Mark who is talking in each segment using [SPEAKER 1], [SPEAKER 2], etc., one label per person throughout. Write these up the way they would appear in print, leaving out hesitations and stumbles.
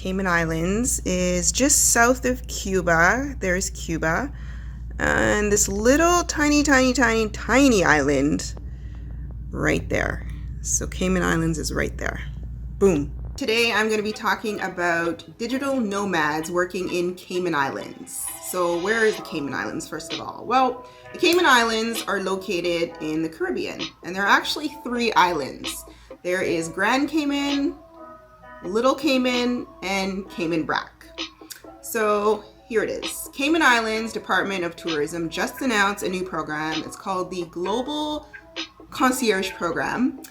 [SPEAKER 1] Cayman Islands is just south of Cuba. There's Cuba. And this little tiny island right there. So Cayman Islands is right there. Boom. Today I'm going to be talking about digital nomads working in Cayman Islands. So where is the Cayman Islands, first of all? Well, the Cayman Islands are located in the Caribbean, and there are actually 3 islands. There is Grand Cayman, Little Cayman, and Cayman Brac. So here it is. Cayman Islands Department of Tourism just announced a new program. It's called the Global Concierge Program.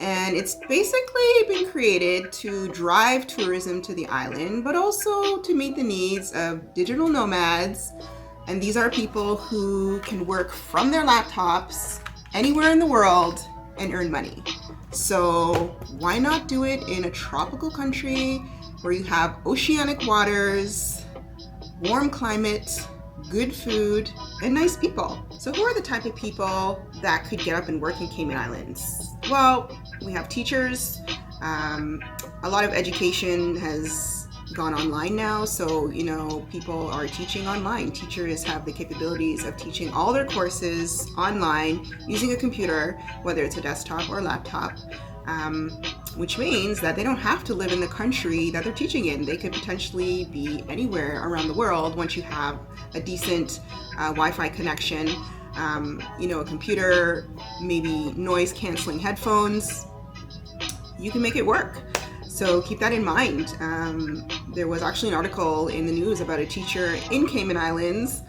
[SPEAKER 1] And it's basically been created to drive tourism to the island, but also to meet the needs of digital nomads. And these are people who can work from their laptops anywhere in the world and earn money. So why not do it in a tropical country where you have oceanic waters, warm climate, good food, and nice people? So who are the type of people that could get up and work in Cayman Islands? Well, we have teachers. A lot of education has gone online now, so people are teaching online. Teachers have the capabilities of teaching all their courses online using a computer, whether it's a desktop or laptop, which means that they don't have to live in the country that they're teaching in. They could potentially be anywhere around the world once you have a decent Wi-Fi connection, a computer, maybe noise canceling headphones. You can make it work. So keep that in mind. There was actually an article in the news about a teacher in Cayman Islands.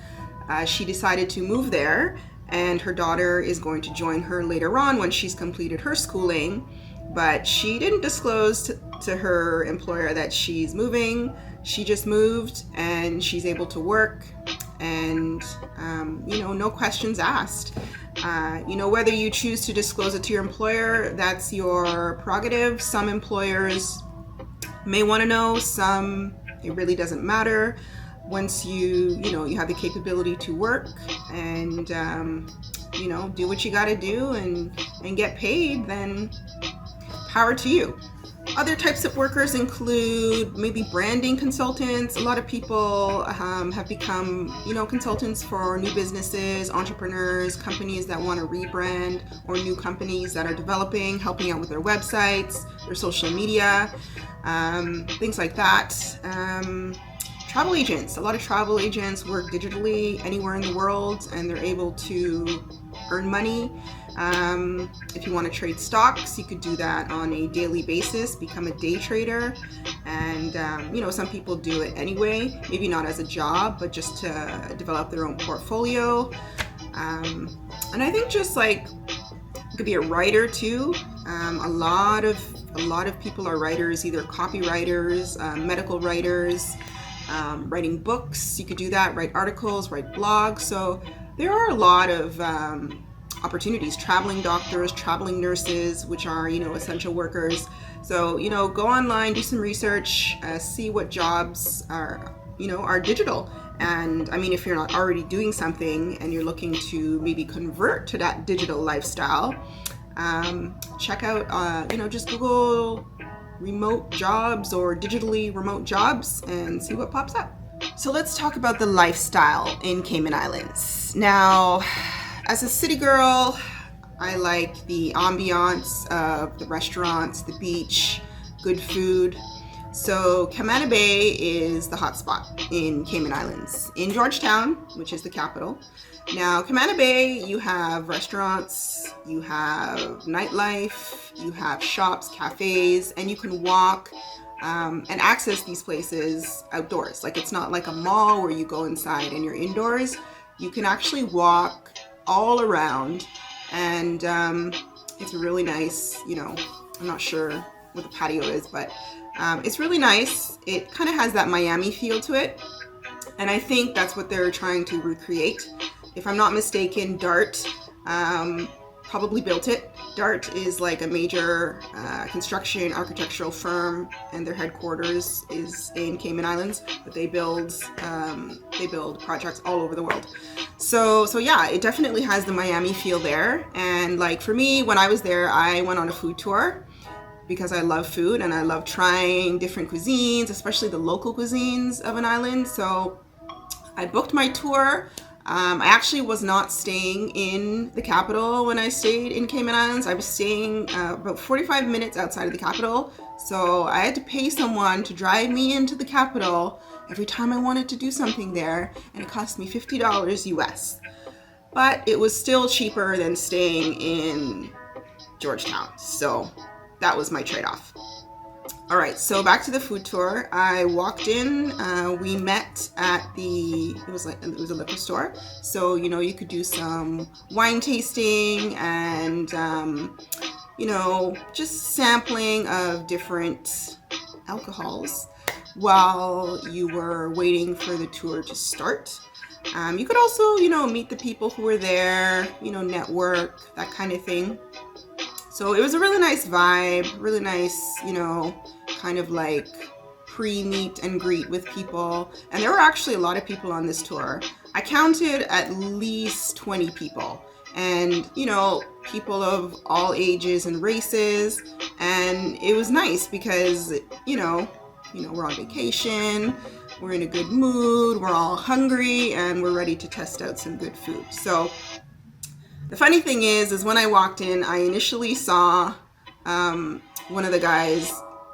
[SPEAKER 1] She decided to move there, and her daughter is going to join her later on when she's completed her schooling. But she didn't disclose to her employer that she's moving. She just moved, and she's able to work, and no questions asked. Whether you choose to disclose it to your employer, that's your prerogative. Some employers may want to know, some it really doesn't matter. Once you have the capability to work and do what you got to do and get paid, then power to you. Other types of workers include maybe branding consultants. A lot of people have become, consultants for new businesses, entrepreneurs, companies that want to rebrand, or new companies that are developing, helping out with their websites, their social media, things like that. Travel agents. A lot of travel agents work digitally anywhere in the world, and they're able to earn money. If you want to trade stocks, you could do that on a daily basis, become a day trader. And, some people do it anyway, maybe not as a job, but just to develop their own portfolio. And I think just like, it could be a writer too. A lot of people are writers, either copywriters, medical writers, writing books. You could do that, write articles, write blogs. So there are a lot of opportunities. Traveling doctors, traveling nurses, which are essential workers. So go online, do some research, see what jobs are digital. And if you're not already doing something and you're looking to maybe convert to that digital lifestyle, check out just Google remote jobs or digitally remote jobs and see what pops up. So let's talk about the lifestyle in Cayman Islands. Now, as a city girl, I like the ambiance of the restaurants, the beach, good food. So Camana Bay is the hotspot in Cayman Islands, in Georgetown, which is the capital. Now, Camana Bay, you have restaurants, you have nightlife, you have shops, cafes, and you can walk and access these places outdoors. Like, it's not like a mall where you go inside and you're indoors. You can actually walk all around, and it's really nice. I'm not sure what the patio is, but it's really nice. It kind of has that Miami feel to it, and I think that's what they're trying to recreate. If I'm not mistaken, Dart probably built it. Dart is like a major construction architectural firm, and their headquarters is in Cayman Islands, but they build projects all over the world. So yeah, it definitely has the Miami feel there. And like for me, when I was there, I went on a food tour. because I love food and I love trying different cuisines, especially the local cuisines of an island. So I booked my tour. I actually was not staying in the capital when I stayed in Cayman Islands. I was staying about 45 minutes outside of the capital. So I had to pay someone to drive me into the capital every time I wanted to do something there. And it cost me $50 US. But it was still cheaper than staying in Georgetown. So that was my trade-off. All right, so back to the food tour. I walked in. We met at it was a liquor store. So you could do some wine tasting and just sampling of different alcohols while you were waiting for the tour to start. You could also meet the people who were there, network, that kind of thing. So it was a really nice vibe, really nice, kind of like pre-meet and greet with people. And there were actually a lot of people on this tour. I counted at least 20 people. And, people of all ages and races. And it was nice because, we're on vacation, we're in a good mood, we're all hungry, and we're ready to test out some good food. So the funny thing is when I walked in, I initially saw one of the guys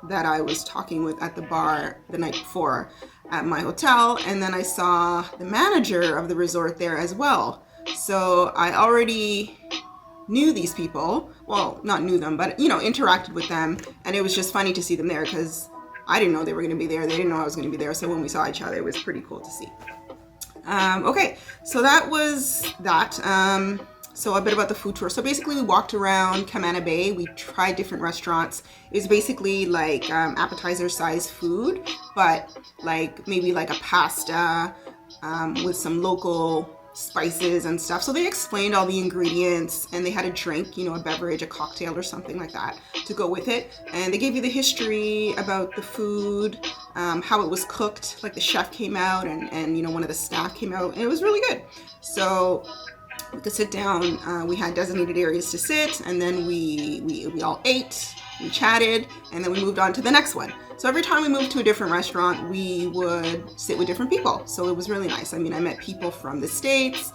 [SPEAKER 1] that I was talking with at the bar the night before at my hotel, and then I saw the manager of the resort there as well. So I already knew these people. Well, not knew them, but interacted with them, and it was just funny to see them there because I didn't know they were going to be there. They didn't know I was going to be there. So when we saw each other, it was pretty cool to see. Okay, so that was that. So a bit about the food tour. So basically we walked around Camana Bay. We tried different restaurants. It was basically like appetizer size food, but maybe like a pasta with some local spices and stuff. So they explained all the ingredients, and they had a drink, a beverage, a cocktail or something like that to go with it. And they gave you the history about the food, how it was cooked. Like the chef came out and one of the staff came out, and it was really good. So we could sit down. We had designated areas to sit, and then we all ate, we chatted, and then we moved on to the next one. So every time we moved to a different restaurant, we would sit with different people. So it was really nice. I met people from the States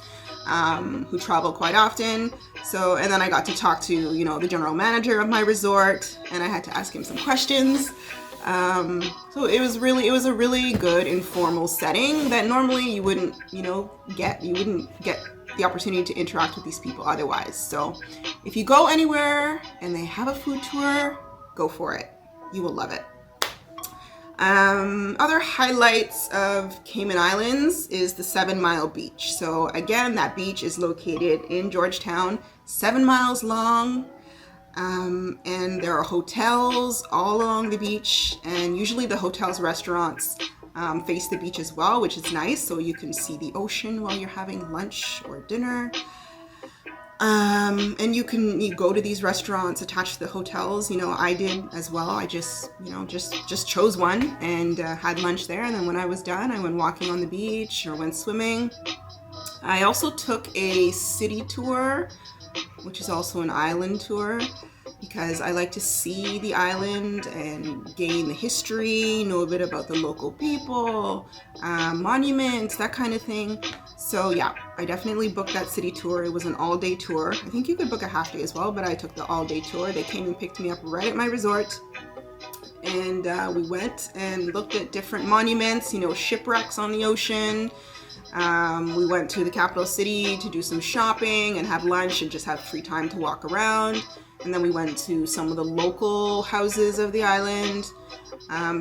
[SPEAKER 1] who travel quite often. So, and then I got to talk to, the general manager of my resort, and I had to ask him some questions. So it was a really good informal setting that normally you wouldn't get the opportunity to interact with these people otherwise. So if you go anywhere and they have a food tour, go for it. You will love it. Other highlights of Cayman Islands is the 7 Mile Beach. So again, that beach is located in Georgetown, 7 miles long. And there are hotels all along the beach, and usually the hotels, restaurants face the beach as well, which is nice, so you can see the ocean while you're having lunch or dinner. And you go to these restaurants attached to the hotels. I did as well. I just chose one and had lunch there, and then when I was done, I went walking on the beach or went swimming. I also took a city tour, which is also an island tour, because I like to see the island and gain the history, know a bit about the local people, monuments, that kind of thing. So yeah, I definitely booked that city tour. It was an all-day tour. I think you could book a half-day as well, but I took the all-day tour. They came and picked me up right at my resort, and we went and looked at different monuments, shipwrecks on the ocean. We went to the capital city to do some shopping and have lunch and just have free time to walk around. And then we went to some of the local houses of the island.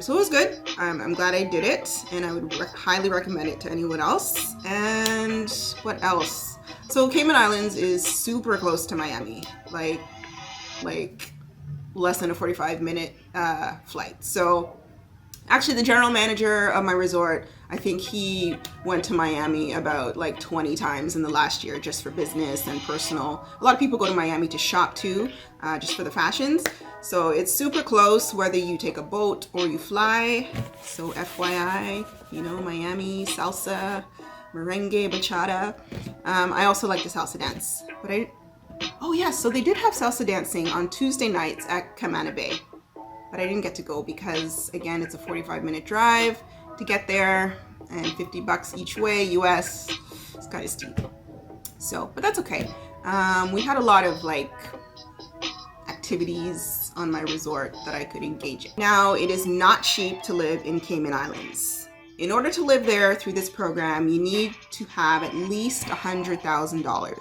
[SPEAKER 1] So it was good. I'm glad I did it, and I would highly recommend it to anyone else. And what else? So Cayman Islands is super close to Miami, like less than a 45-minute flight. So actually, the general manager of my resort, I think he went to Miami about 20 times in the last year just for business and personal. A lot of people go to Miami to shop too, just for the fashions. So it's super close whether you take a boat or you fly. So FYI, Miami, salsa, merengue, bachata. I also like the salsa dance. So they did have salsa dancing on Tuesday nights at Camana Bay. but I didn't get to go because, again, it's a 45-minute drive to get there, and $50 each way US. It's kind of steep. So, but that's okay. We had a lot of like activities on my resort that I could engage in. Now, it is not cheap to live in Cayman Islands. In order to live there through this program, you need to have at least $100,000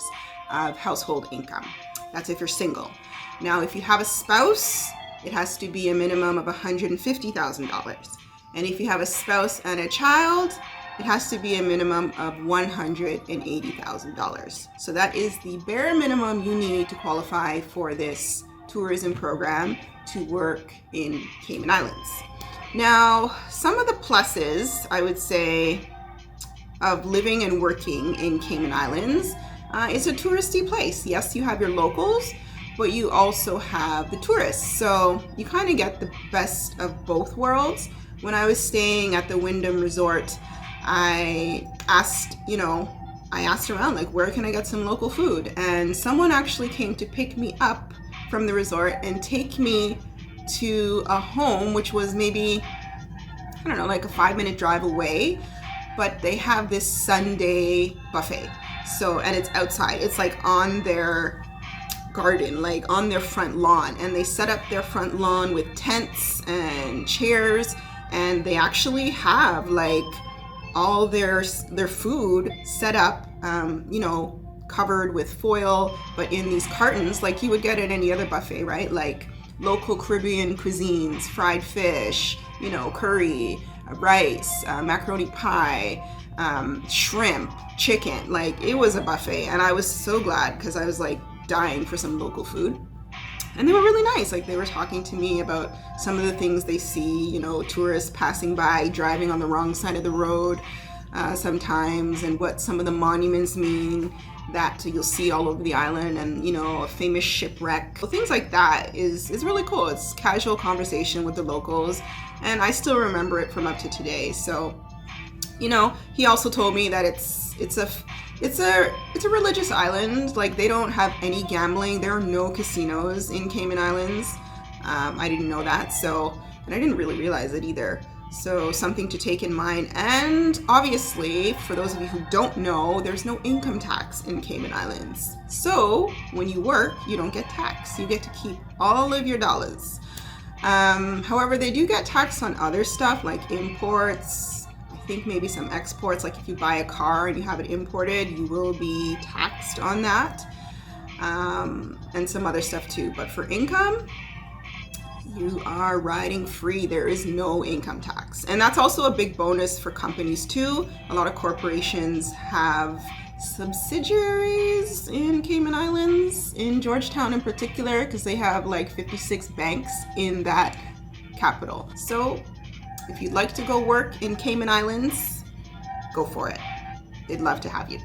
[SPEAKER 1] of household income. That's if you're single. Now, if you have a spouse, it has to be a minimum of $150,000. And if you have a spouse and a child, it has to be a minimum of $180,000. So that is the bare minimum you need to qualify for this tourism program to work in Cayman Islands. Now, some of the pluses, I would say, of living and working in Cayman Islands, it's a touristy place. Yes, you have your locals, but you also have the tourists. So you kind of get the best of both worlds. When I was staying at the Wyndham Resort, I asked around, like, where can I get some local food? And someone actually came to pick me up from the resort and take me to a home, which was maybe, I don't know, like a 5-minute drive away, but they have this Sunday buffet. So, and it's outside. It's like on their garden, like on their front lawn. And they set up their front lawn with tents and chairs, and they actually have like all their food set up, covered with foil, but in these cartons, like you would get at any other buffet, right? Like local Caribbean cuisines, fried fish, curry, rice, macaroni pie, shrimp, chicken. Like, it was a buffet, and I was so glad because I was like dying for some local food. And they were really nice. Like, they were talking to me about some of the things they see, tourists passing by, driving on the wrong side of the road sometimes, and what some of the monuments mean that you'll see all over the island, and, a famous shipwreck. So things like that is really cool. It's casual conversation with the locals, and I still remember it from up to today. So, he also told me that it's a religious island. Like, they don't have any gambling. There are no casinos in Cayman Islands. I didn't know that, and I didn't really realize it either. So something to take in mind. And obviously, for those of you who don't know, there's no income tax in Cayman Islands. So when you work, you don't get taxed. You get to keep all of your dollars. However, they do get taxed on other stuff like imports. I think maybe some exports, like if you buy a car and you have it imported, you will be taxed on that. And some other stuff too. But for income, you are riding free. There is no income tax. And that's also a big bonus for companies too. A lot of corporations have subsidiaries in Cayman Islands, in Georgetown in particular, because they have like 56 banks in that capital. So if you'd like to go work in Cayman Islands, go for it. They'd love to have you.